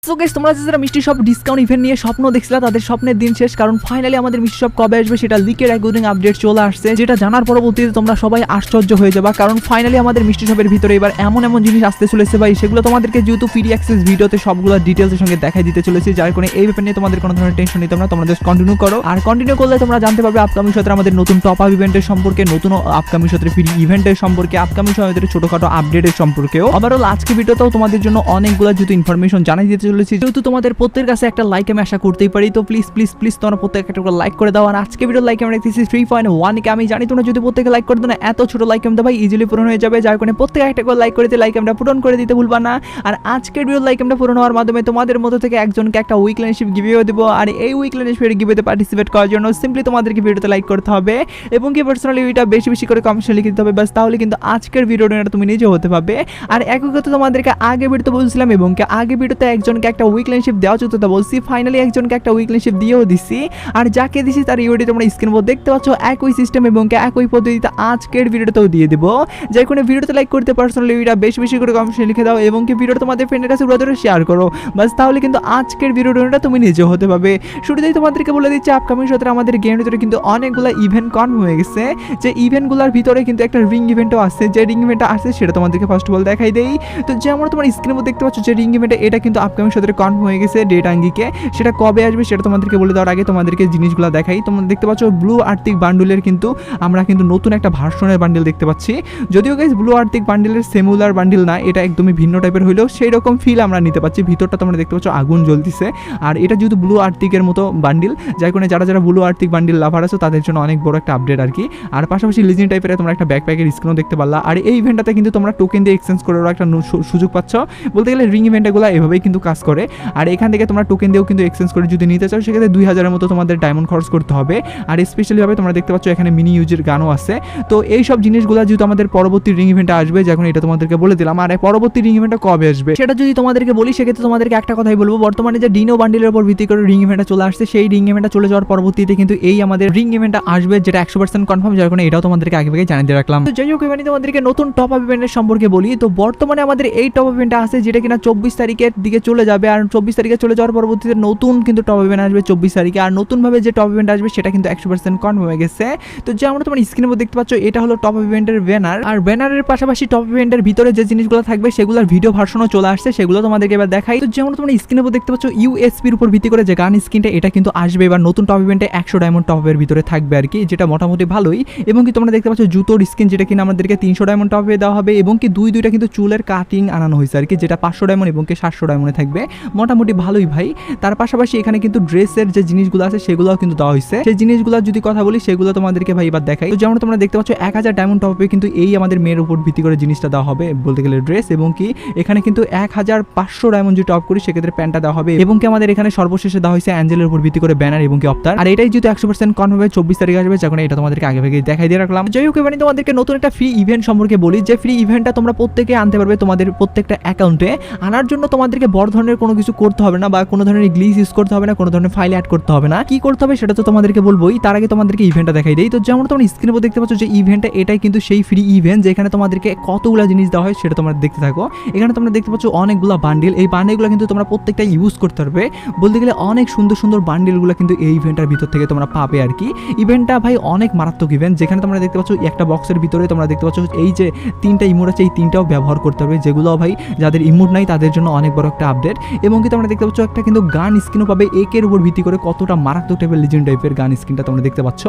So guys তোমরা যারা মিষ্টি শপ ডিসকাউন্ট ইভেন্ট নিয়ে স্বপ্ন দেখছিলা তাদের স্বপ্নের দিন শেষ, কারণ ফাইনালি আমাদের মিষ্টি শপ কবে আসবে সেটা লিকের অ্যাকর্ডিং আপডেট চলে আসছে, যেটা জানার পরবর্তীতে তোমরা সবাই আশ্চর্য হয়ে যাবা। কারণ ফাইনালি আমাদের মিষ্টি শপের ভিতরে এবার এমন এমন জিনিস আসতে চলেছে ভাই, সেগুলো তোমাদেরকে যেহেতু ফ্রি অ্যাক্সেস ভিডিওতে সবগুলো ডিটেলসের সঙ্গে দেখাই দিতে চলেছি, যার কারণে এই ব্যাপার নিয়ে তোমাদের কোনো ধরনের টেনশন নিতে না, তোমরা জাস্ট কন্টিনিউ করো। আর কন্টিনিউ করলে তোমরা জানতে পারবে আপকামিং সত্রে আমাদের নতুন টপ আপ ইভেন্টের সম্পর্কে, নতুন আপকামিং সত্রে ফ্রি ইভেন্টের সম্পর্কে, আপকামিং সময়ের ছোটখাটো আপডেটের সম্পর্কেও। ওভারঅল আজকে ভিডিওতেও তোমাদের জন্য অনেকগুলো যেহেতু ইনফরমেশন জানাই দিতে চলেছি, যেহেতু তোমাদের প্রত্যেকের কাছে একটা লাইক আমি আশা করতেই পারি, তো প্লিজ প্লিজ প্লিজ তোমরা প্রত্যেক একটা করে লাইক করে দাও। আর আজকে ভিডিও লাইক আমরা দেখতেছি 3.1 আমি জানি তোমরা যদি প্রত্যেকে লাইক করে দাও না, এত ছোট লাইক আমরা ভাই ইজিলি পূরণ হয়ে যাবে, যার কারণে প্রত্যেক একটা করে লাইক করে দিতে লাইক আমরা পূরণ করে দিতে ভুলবা না। আর আজকের ভিডিও লাইক আমরা পূরণ হওয়ার মাধ্যমে তোমাদের মধ্যে থেকে একজনকে একটা উইকলিনশিপ গিভেও দেব। আর এই উইকলিনশিপের গিভেতে পার্টিসিপেট করার জন্য সিম্পলি তোমাদেরকে ভিডিওতে লাইক করতে হবে এবং কি পার্সোনালি এটা বেশি বেশি করে কমেন্টে লিখে দিতে হবে, বাস তাহলে কিন্তু আজকের ভিডিওটা তুমি নিজে হতে পারবে। আর একই কথা তোমাদেরকে আগে ভিডিওতে বলছিলাম এবং কি আগে ভিডিওতে একজনকে একটা উইকলিনশিপ দেওয়া যেত, তা বলছি ফাইনালি একজনকে একটা উইকলিনশিপ দিয়েও দিছি। আর যাকে দিছি তার ইউডি তোমরা স্ক্রিন উপর দেখতে পাচ্ছ, একই সিস্টেম এবং একই পদ্ধতিতে আজকের ভিডিওটাতেও দিয়ে দেবো। যার কারণে ভিডিওতে লাইক করতে পার্সোনালি এটা বেশি বেশি করে কমেন্টে লিখে দাও এবং কি ভিডিওটা তোমাদের ফ্রেন্ডের কাছে পুরো শেয়ার করো, বাস তাহলে কিন্তু আজকের ভিডিওটা তুমি নিজে হতে পারবে। শুরুতেই তোমাদেরকে বলে দিচ্ছি আপকামিং সত্রে আমাদের গেমের ভিতরে কিন্তু অনেকগুলো ইভেন্ট কনফার্ম হয়ে গেছে, যে ইভেন্টগুলোর ভিতরে কিন্তু একটা রিং ইভেন্টও আসছে। যে রিং ইভেন্টটা আসছে সেটা তোমাদেরকে ফার্স্ট অফ অল দেখাই দেই। তো যেমন তোমার স্ক্রিনের উপর দেখতে পাচ্ছ যে রিং ইভেন্টটা, এটা কিন্তু আপকামিং সত্রে কনফার্ম হয়ে গেছে ডেট আঙ্গিকে। সেটা কবে আসবে সেটা তোমাদেরকে বলে দেওয়ার আগে তোমাদেরকে জিনিসগুলো দেখাই। তোমরা দেখতে পাচ্ছ ব্লু আর্থিক বান্ডেলের কিন্তু আমরা কিন্তু নতুন একটা ভার্সনের বান্ডেল দেখতে পাচ্ছি, যদিও গাইস ব্লু আর্থিক বান্ডেলের সেমুলার বান্ডেল না, এটা একদমই ভিন্ন টাইপের হইলেও সেই রকম ফিল আমরা নিতে পাচ্ছি। ভিতরটা তোমরা দেখতে পাচ্ছ আগুন জ্বলতেছে, আর এটা যেহেতু ব্লু আর্থিকের মতো বান্ডেল, যার কারণে যারা যারা ব্লু আর্থিক বান্ডেল লাভার আছে তাদের জন্য অনেক বড় একটা আপডেট আর কি। আর পাশাপাশি লিজেন্ড টাইপের তোমরা একটা ব্যাকপ্যাকের স্ক্রিনও দেখতে পারলা। আর এই ইভেন্টটাতে কিন্তু তোমরা টোকেন দিয়ে এক্সচেঞ্জ করার একটা সুযোগ পাচ্ছ, বলতে গেলে রিং ইভেন্টগুলো এভাবেই কিন্তু কাজ করে। আর এখান থেকে তোমরা টোকেন দিয়েও কিন্তু এক্সচেঞ্জ করে যদি নিতে চাও সেক্ষেত্রে 2000-এর মতো তোমাদের ডায়মন্ড খরচ করতে হবে। আর স্পেশালিভাবে তোমরা দেখতে পাচ্ছ এখানে মিনি ইউজের গানও আছে। তো এই সব জিনিসগুলো যেহেতু আমাদের পরবর্তী রিং ইভেন্টে আসবে, যখন এটা তোমাদেরকে বলে দিলাম। আর পরবর্তী রিং ইভেন্টটা কবে আসবে সেটা যদি তোমাদেরকে বলি সেক্ষেত্রে তোমাদেরকে একটা কথাই বলবো, বর্তমানে যে ডিনো বান্ডেলের উপর ভিত্তি করে রিং ইভেন্টটা চলে আসছে, সেই রিং ইভেন্টটা চলে যাওয়ার পরবর্তীতে কিন্তু এই আমাদের রিং ইভেন্টটা আসবে, যেটা 100% কনফার্ম, যার কারণে এটাও তোমাদেরকে আগে থেকে জানিয়ে দিয়ে রাখলাম। তো যাই হোক এবার তোমাদেরকে নতুন টপ আপ ইভেন্টের সম্পর্কে বলি। তো বর্তমানে আমাদের এই টপ আপ ইভেন্টটা আছে যেটা কিনা 24 তারিখের দিকে চলে যাবে। আর 24 তারিখে চলে যাওয়ার পরবর্তীতে নতুন কিন্তু টপ ইভেন্ট আসবে 24 তারিখে। আর নতুনভাবে যে টপ ইভেন্ট আসবে সেটা কিন্তু 100% কনফার্ম হয়ে গেছে। তো যে আমরা তোমার স্ক্রিনের উপর দেখতে পাচ্ছ এটা হলো টপ ইভেন্টের ব্যানার। আর ব্যানারের পাশাপাশি টপ ইভেন্টের ভিতরে যে জিনিসগুলো থাকবে সেগুলোর ভিডিও ভার্সনও চলে আসছে, সেগুলো তোমাদেরকে এবার দেখাই। তো যেমন তোমরা স্ক্রিনের উপর দেখতে পাচ্ছ ইউএসপির উপর ভিত্তি করে যে গান স্কিনটা, এটা কিন্তু আসবে এবার নতুন টপ ইভেন্টে 100 ডায়মন্ড টপের ভিতরে থাকবে আর কি, যেটা মোটামুটি ভালোই। এবং কি তোমরা দেখতে পাচ্ছ জুতোর স্কিন, যেটা কিনা আমাদেরকে 300 ডায়মন্ড টপে দেওয়া হবে এবং কি দুইটা কিন্তু চুলের কাটিং আনানো হয়েছে আর কি, যেটা 500 ডায়মন্ড এবং কি 700 ডায়মন্ডে থাকবে, মোটামুটি ভালোই ভাই। তার পাশাপাশি এখানে কিন্তু ড্রেসের যে জিনিসগুলো আছে সেগুলোও কিন্তু দেওয়া হয়েছে। সেই জিনিসগুলো যদি কথা বলি সেগুলো তোমাদেরকে ভাই এবার দেখাই। তো যেমন তোমরা দেখতে পাচ্ছ 1000 ডায়মন্ড টপে কিন্তু এই আমাদের মেয়ের উপর ভিত্তি করে জিনিসটা দেওয়া হবে, বলতে গেলে ড্রেস। এবং কি এখানে কিন্তু 1500 ডায়মন্ড যদি টপ করি সেক্ষেত্রে প্যান্টটা দেওয়া হবে। এবং কি আমাদের এখানে সর্বশেষে দেওয়া হয়েছে অ্যাঞ্জেলের উপর ভিত্তি করে ব্যানার এবং কি অফতার। আর এটাই যেহেতু 100% কনফার্ম হবে 24 তারিখে আসবে, যখন এটা তোমাদেরকে আগে থেকে দেখাই দিয়ে রাখলাম। যাই হোক এবার তোমাদেরকে নতুন একটা ফ্রি ইভেন্ট সম্পর্কে বলি, যে ফ্রি ইভেন্টটা তোমরা প্রত্যেকে আনতে পারবে তোমাদের প্রত্যেকটা অ্যাকাউন্টে। আনার জন্য তোমাদেরকে বড় ধরনের কোনো কিছু করতে হবে না, বা কোনো ধরনের গ্লিচ ইউজ করতে হবে না, কোনো ধরনের ফাইল অ্যাড করতে হবে না। কি করতে হবে সেটা তো তোমাদেরকে বলবোই, তার আগে তোমাদেরকে ইভেন্টটা দেখাই দেই। তো যেমন তোমরা স্ক্রিনে উপর দেখতে পাচ্ছ যে ইভেন্টটা, এটাই কিন্তু সেই ফ্রি ইভেন্ট যেখানে তোমাদেরকে কতগুলো জিনিস দেওয়া হয় সেটা তোমরা দেখতে থাকো। এখানে তোমরা দেখতে পাচ্ছ অনেকগুলো বান্ডেল, এই বান্ডেলগুলো কিন্তু তোমরা প্রত্যেকটা ইউজ করতে পারবে। বলতে গেলে অনেক সুন্দর সুন্দর বান্ডেলগুলো কিন্তু এই ইভেন্টের ভিতর থেকে তোমরা পাবে আর কি। ইভেন্টটা ভাই অনেক মারাত্মক ইভেন্ট, যেখানে তোমরা দেখতে পাচ্ছ একটা বক্সের ভিতরে তোমরা দেখতে পাচ্ছ এই যে 3টা ইমোট আছে, এই 3টাও ব্যবহার করতে হবে, যেগুলো ভাই যাদের ইমোট নাই তাদের জন্য অনেক বড় একটা আপডেট। এবং কি তোমরা দেখতে পাচ্ছ একটা কিন্তু গান স্কিনও পাবে, একের উপর ভিত্তি করে কতটা মারাত্মক টাইপের লিজেন্ড টাইপের গান স্কিনটা তোমরা দেখতে পাচ্ছ।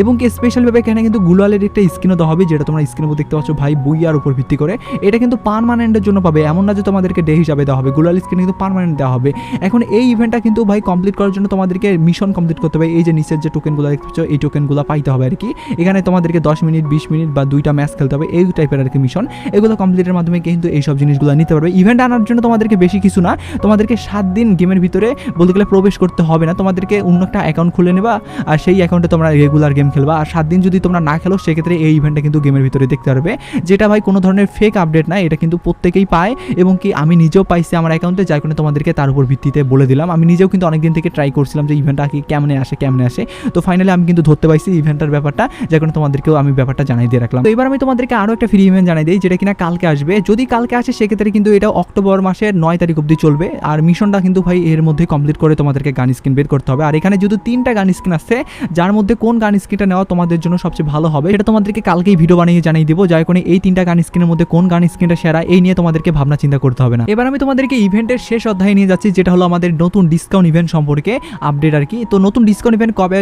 এবং কি স্পেশালভাবে এখানে কিন্তু গুলালের একটা স্কিনও দেওয়া হবে, যেটা তোমরা স্ক্রিনের উপর দেখতে পাচ্ছ ভাই বুইয়ার উপর ভিত্তি করে। এটা কিন্তু পার্মানেন্টের জন্য পাবে, এমন না যে তোমাদেরকে ডে হিসাবে দেওয়া হবে, গুলাল স্কিন কিন্তু পার্মানেন্ট দেওয়া হবে। এখন এই ইভেন্টটা কিন্তু ভাই কমপ্লিট করার জন্য তোমাদেরকে মিশন কমপ্লিট করতে হবে। এই যে নিচের যে টোকেনগুলো দেখতে পাচ্ছ এই টোকেনগুলো পাইতে হবে আর কি। এখানে তোমাদেরকে 10 মিনিট 20 মিনিট বা 2টা ম্যাচ খেলতে হবে, এই টাইপের আর কি মিশন। এগুলো কমপ্লিটের মাধ্যমে কিন্তু এই সব জিনিসগুলো নিতে পারবে। ইভেন্ট আনার জন্য তোমাদেরকে বেশি কিছু না, তোমাদেরকে 7 দিন গেমের ভিতরে বলতে গেলে প্রবেশ করতে হবে না, তোমাদেরকে অন্য একটা অ্যাকাউন্ট খুলে নেবা আর সেই অ্যাকাউন্টে তোমরা রেগুলার গেম খেলবা। আর 7 দিন যদি তোমরা না খেলো সেক্ষেত্রে এই ইভেন্টটা কিন্তু গেমের ভিতরে দেখতে পারবে, যেটা ভাই কোনো ধরনের ফেক আপডেট না, এটা কিন্তু প্রত্যেকেই পায়। এবং কি আমি নিজেও পাইছি আমার অ্যাকাউন্টে, যার কারণে তোমাদেরকে তার উপর ভিত্তিতে বলে দিলাম। আমি নিজেও কিন্তু অনেকদিন থেকে ট্রাই করছিলাম যে ইভেন্টটা কি কেমনে আসে, তো ফাইনালি আমি কিন্তু ধরতে পাইছি ইভেন্টের ব্যাপারটা, যার কারণে তোমাদেরকেও আমি ব্যাপারটা জানাই দিয়ে রাখলাম। তো এবার আমি তোমাদেরকে আরও একটা ফ্রি ইভেন্ট জানাই দিই, যেটা কিনা কালকে আসবে। যদি কালকে আসে সেক্ষেত্রে কিন্তু এটা অক্টোবর মাসের 9 তারিখ অবধি চলবে। হবে। আর মিশনটা কিন্তু ভাই এর মধ্যে কমপ্লিট করে তোমাদেরকে গান স্কিন বের করতে হবে। আর এখানে যেহেতু 3টা গান স্কিন আছে, যার মধ্যে কোন গান স্কিনটা নেওয়া তোমাদের জন্য সবচেয়ে ভালো হবে সেটা তোমাদেরকে কালকেই ভিডিও বানিয়ে জানিয়ে দিব, যার কারণে এই 3টা গান স্কিনের মধ্যে কোন গান স্কিনটা সেরা এই নিয়ে তোমাদেরকে ভাবনা চিন্তা করতে হবে না। এবার আমি তোমাদেরকে ইভেন্টের শেষ অধ্যায়ে নিয়ে যাচ্ছি, যেটা হলো আমাদের নতুন ডিসকাউন্ট ইভেন্ট সম্পর্কে আপডেট আর কি। তো নতুন ডিসকাউন্ট ইভেন্ট কবে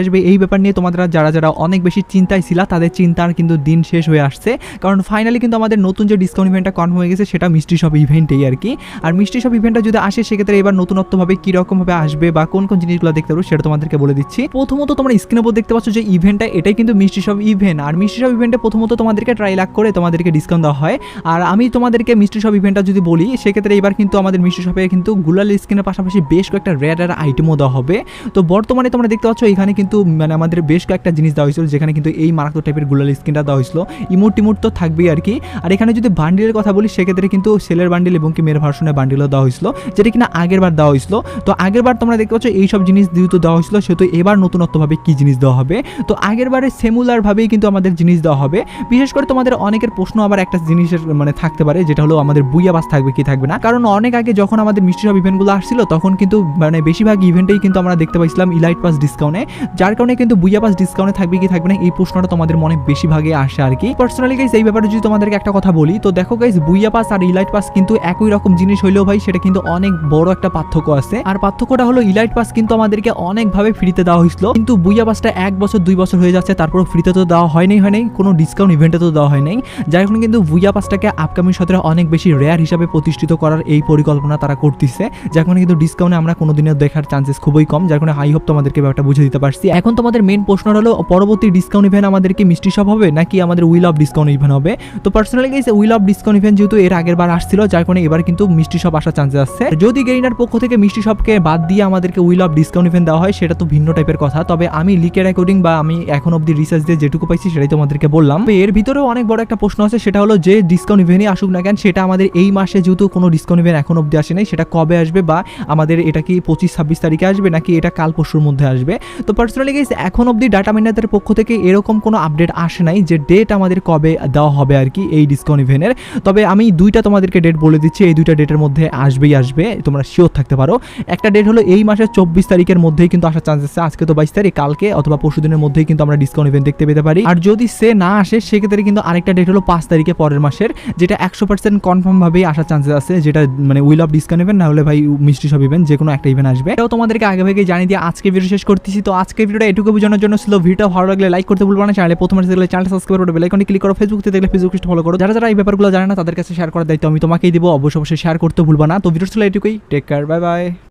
আসবে এই ব্যাপার নিয়ে তোমরা যারা অনেক বেশি চিন্তায় ছিল তাদের চিন্তার কিন্তু দিন শেষ হয়ে আসছে, কারণ ফাইনালি কিন্তু আমাদের নতুন যে ডিসকাউন্ট ইভেন্টটা কনফার্ম হয়ে গেছে সেটা মিষ্টি শপ ইভেন্টেই আর কি। আর মিষ্টি শপ ইভেন্টটা যদি আসে সেক্ষেত্রে এবার নতুনত্বভাবে কীরকমভাবে আসবে বা কোন কোন জিনিসগুলো দেখতে পারবো সেটা তোমাদেরকে বলে দিচ্ছি। প্রথমত তোমরা স্ক্রিনের উপর দেখতে পাচ্ছ যে ইভেন্টটা এটাই কিন্তু মিষ্টি শপ ইভেন্ট। আর মিষ্টি শপ ইভেন্টে প্রথমত তোমাদেরকে ট্রাই লাখ করে তোমাদেরকে ডিসকাউন্ট দেওয়া হয়। আর আমি তোমাদেরকে মিষ্টি শপ ইভেন্টটা যদি বলি সেক্ষেত্রে এবার কিন্তু আমাদের মিষ্টি শপে কিন্তু গুলাল স্কিনের পাশাপাশি বেশ কয়েকটা রেয়ার আইটেমও দেওয়া হবে। তো বর্তমানে তোমরা দেখতে পাচ্ছ এখানে কিন্তু মানে আমাদের বেশ কয়েকটা জিনিস দেওয়া হয়েছিল, যেখানে কিন্তু এই মারাত্মক টাইপের গুলাল স্কিনটা দেওয়া হয়েছিল। ইমোট টিমোট তো থাকবেই আর কি। আর এখানে যদি বান্ডিলের কথা বলি সেক্ষেত্রে কিন্তু সেলের বান্ডিল এবং কি মেয়ের ভার্সনের বান্ডিলও দেওয়া হয়েছিল, যেটা কিনা আগের বার দেওয়া হয়েছিল। তো আগের বার তোমরা দেখতে পাচ্ছ এইসব জিনিস যেহেতু দেওয়া হয়েছিল সেহেতু এবার নতুনত্বভাবে কি জিনিস দেওয়া হবে। তো আগের বারে সিমিলারভাবেই কিন্তু আমাদের জিনিস দেওয়া হবে। বিশেষ করে তোমাদের অনেকের প্রশ্ন আবার একটা জিনিসের মানে থাকতে পারে, যেটা হলো আমাদের বুইয়া পাস থাকবে কি থাকবে না। কারণ অনেক আগে যখন আমাদের মিষ্টি সব ইভেন্টগুলো আসছিল তখন কিন্তু মানে বেশিরভাগ ইভেন্টেই কিন্তু আমরা দেখতে পাইছিলাম ইলাইট পাস ডিসকাউন্টে, যার কারণে কিন্তু বুইয়া পাস ডিসকাউন্টে থাকবে কি থাকবে না এই প্রশ্নটা তোমাদের মনে বেশিরভাগে আসে আর কি। পার্সোনালি গাইস এই ব্যাপারে যদি তোমাদেরকে একটা কথা বলি, তো দেখো গাইস বুইয়া পাস আর ইলাইট পাস কিন্তু একই রকম জিনিস হইলেও ভাই সেটা কিন্তু অনেক বড় একটা পার্থক্য আছে। আর পার্থক্যটা হলো ইলাইট পাস কিন্তু আমাদেরকে অনেকভাবে ফ্রিতে দেওয়া হয়েছিল, কিন্তু বুইয়া পাসটা 1 বছর 2 বছর হয়ে যাচ্ছে তারপরও ফ্রিতে তো দেওয়া হয় নাই কোনো ডিসকাউন্ট ইভেন্টে তো দেওয়া হয় নাই। যার কারণে কিন্তু বুইয়া পাসটাকে আপকামিং সতেরা অনেক বেশি রেয়ার হিসাবে প্রতিষ্ঠিত করার এই পরিকল্পনা তারা করতেছে, যার কারণে কিন্তু ডিসকাউন্টে আমরা কোনোদিনও দেখার চান্সেস খুবই কম। যার কারণে আই হোপ তোমাদেরকে ব্যাপারটা বুঝে দিতে পারছি। এখন তোমাদের মেন প্রশ্ন হলো পরবর্তী ডিসকাউন্ট ইভেন্ট আমাদেরকে মিষ্টি শপ হবে নাকি আমাদের উইল অফ ডিসকাউন্ট ইভেন্ট হবে। তো personally guys will of discount event যেহেতু এর আগের বার আসছিল, যার কারণে এবার কিন্তু মিষ্টি শপ আসার চান্সেস আছে। যদি গেইনার পক্ষ থেকে মিষ্টি শপকে বাদ দিয়ে আমাদেরকে উইল অফ ডিসকাউন্ট ইভেন্ট দেওয়া হয় সেটা তো ভিন্ন টাইপের কথা। তবে আমি লিকের অ্যাকর্ডিং বা আমি এখন অব্দি রিসার্চ দিয়ে যেটুকু পাইছি সেটাই তোমাদেরকে বললাম। এর ভিতরেও অনেক বড় একটা প্রশ্ন আছে, সেটা হলো যে ডিসকাউন্ট ইভেন্টই আসুক না কেন সেটা আমাদের এই মাসে যেহেতু কোনো ডিসকাউন্ট ইভেন্ট এখন অব্দি আসে নাই, সেটা কবে আসবে বা আমাদের এটা কি 25-26 তারিখে আসবে নাকি এটা কাল পরশুর মধ্যে আসবে। তো পার্সোনালি গাইস এখন অব্দি ডাটা মাইনারদের পক্ষ থেকে এরকম কোনো আপডেট আসে নাই যে ডেট আমাদের কবে দেওয়া হবে আর কি এই ডিসকাউন্ট ইভেন্টের। তবে আমি দুইটা তোমাদেরকে ডেট বলে দিচ্ছি, এই দুইটা ডেটের মধ্যে আসবে, তোমরা শিওর থাকতে পারো। একটা ডেট হলো এই মাসের 24 তারিখের মধ্যেই কিন্তু আসার চান্স আছে। আজকে তো 22 তারিখ, কালকে অথবা পরশুদিনের মধ্যেই কিন্তু আমরা ডিসকাউন্ট ইভেন্ট দেখতে পেতে পারি। আর যদি সে না আসে সেক্ষেত্রে কিন্তু আরেকটা ডেট হলো 5 তারিখে পরের মাসের, যেটা 100% কনফার্ম ভাবেই আসার চান্সেস আছে, যেটা মানে উইল অফ ডিসকাউন্ট ইভেন্ট না হলে ভাই মিষ্টি সব ইভেন্ট যে কোনো একটা ইভেন্ট আসবে। এটাও তোমাদেরকে আগে ভাগে জানিয়ে দিয়ে আজকে ভিডিও শেষ করতেছি। তো আজকে ভিডিওটা এটুকু বোঝানোর জন্য ছিল। ভিডিও ভালো লাগলে লাইক করতে ভুলবা না, চ্যানেলে প্রথমে দেখলে চ্যানেলটা সাবস্ক্রাইব করে বেল আইকনে ক্লিক করো, ফেসবুকে দেখলে ফেসবুক পেজটা ফলো করো। যারা এই ব্যাপারগুলো জানে না তাদের কাছে শেয়ার করার দায়িত্ব আমি তোমাকেই দিব, অবশ্যই শেয়ার করতে ভুলবা না। তো ভিডিও ছিল এটুকুই, টেক কেয়ার, বাই বাই।